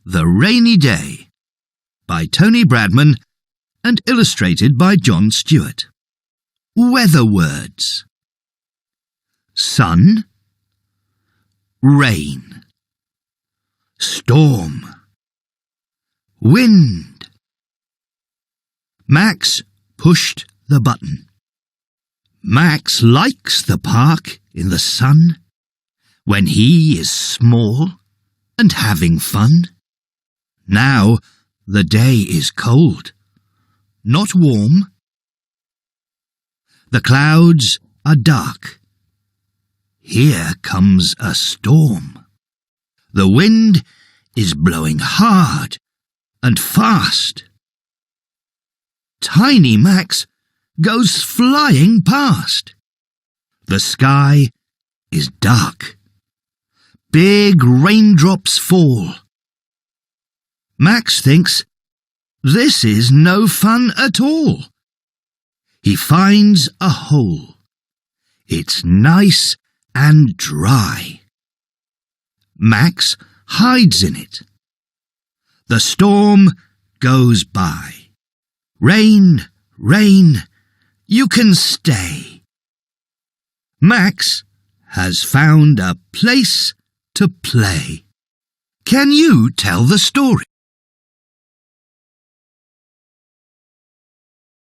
The Rainy Day by Tony Bradman and illustrated by John Stewart. Weather words: sun, rain, storm, wind. Max pushed the button. Max likes the park in the sun when he is small and having fun. Now the day is cold, not warm. The clouds are dark. Here comes a storm. The wind is blowing hard and fast. Tiny Max goes flying past. The sky is dark. Big raindrops fall. Max thinks this is no fun at all. He finds a hole. It's nice and dry. Max hides in it. The storm goes by. Rain, rain, you can stay. Max has found a place to play. Can you tell the story?